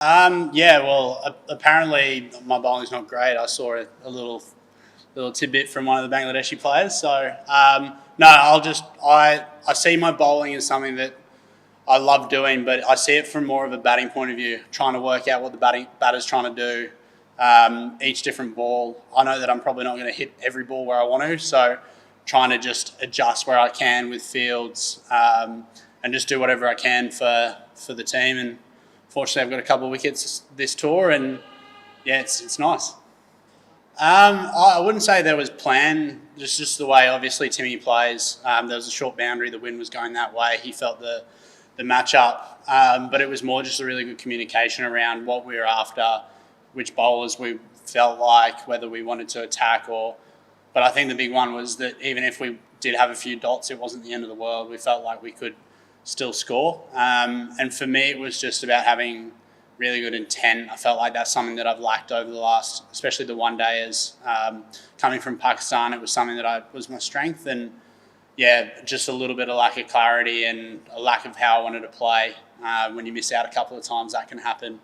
Yeah, well, apparently my bowling's not great. I saw a little tidbit from one of the Bangladeshi players. So no, I see my bowling as something that I love doing, but I see it from more of a batting point of view, trying to work out what the batter's trying to do. Each different ball. I know that I'm probably not going to hit every ball where I want to, so trying to just adjust where I can with fields and just do whatever I can for the team. And fortunately, I've got a couple of wickets this tour, and yeah, it's nice. I wouldn't say there was plan, just the way obviously Timmy plays. There was a short boundary, the wind was going that way. He felt the matchup, but it was more just a really good communication around what we were after, which bowlers we felt like, whether we wanted to attack or. But I think the big one was that even if we did have a few dots, it wasn't the end of the world. We felt like we could still score. And for me, it was just about having really good intent. I felt like that's something that I've lacked over the last, especially the one dayers. Coming from Pakistan, it was something that was my strength. And yeah, just a little bit of lack of clarity and a lack of how I wanted to play. When you miss out a couple of times, that can happen.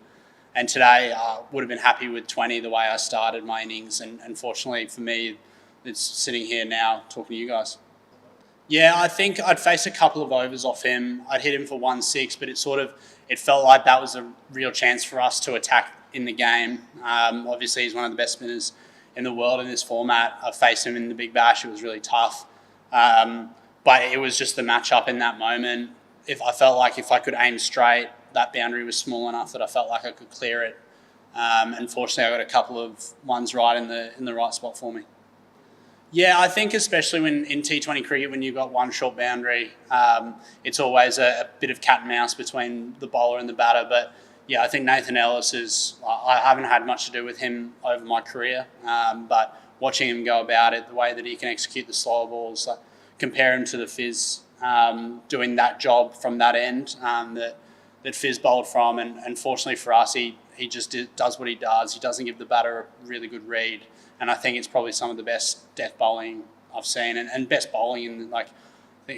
And today, I would have been happy with 20 the way I started my innings. And fortunately for me, it's sitting here now talking to you guys. Yeah, I think I'd face a couple of overs off him. I'd hit him for 1-6, but it felt like that was a real chance for us to attack in the game. Obviously, he's one of the best spinners in the world in this format. I faced him in the Big Bash. It was really tough. But it was just the matchup in that moment. I felt like if I could aim straight, that boundary was small enough that I felt like I could clear it. And fortunately, I got a couple of ones right in the right spot for me. Yeah, I think especially when in T20 cricket, when you've got one short boundary, it's always a bit of cat and mouse between the bowler and the batter. But yeah, I think Nathan Ellis I haven't had much to do with him over my career, but watching him go about it, the way that he can execute the slower balls, compare him to the Fizz doing that job from that end that Fizz bowled from. And fortunately for us, he just does what he does. He doesn't give the batter a really good read. And I think it's probably some of the best death bowling I've seen, and best bowling in I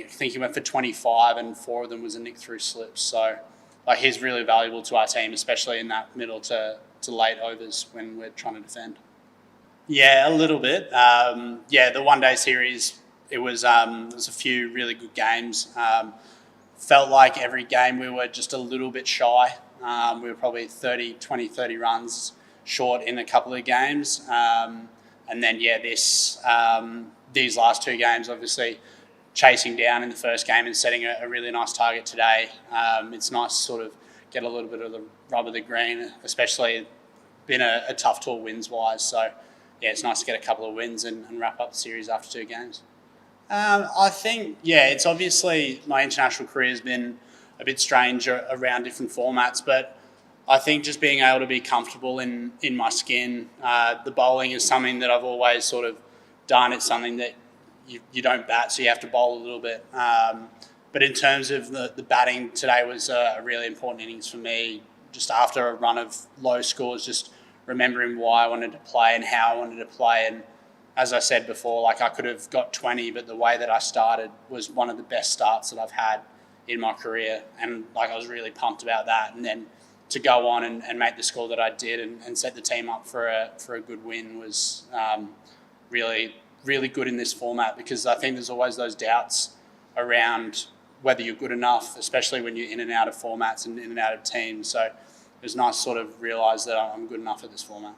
think he went for 25, and 4 of them was a nick through slips. So he's really valuable to our team, especially in that middle to late overs when we're trying to defend. Yeah, a little bit. The one day series, it was there's a few really good games. Felt like every game we were just a little bit shy. We were probably 30 runs short in a couple of games. And then, these last 2 games, obviously, chasing down in the first game and setting a really nice target today. It's nice to sort of get a little bit of the rub of the green, especially been a tough tour wins-wise. So, yeah, it's nice to get a couple of wins and wrap up the series after 2 games. I think, it's obviously my international career has been a bit strange around different formats, but I think just being able to be comfortable in my skin. The bowling is something that I've always sort of done. It's something that you don't bat, so you have to bowl a little bit. But in terms of the batting, today was a really important innings for me. Just after a run of low scores, just remembering why I wanted to play and how I wanted to play. And as I said before, I could have got 20, but the way that I started was one of the best starts that I've had in my career. And I was really pumped about that. And then to go on and make the score that I did and set the team up for a good win was really, really good in this format, because I think there's always those doubts around whether you're good enough, especially when you're in and out of formats and in and out of teams. So it was nice to sort of realise that I'm good enough at this format.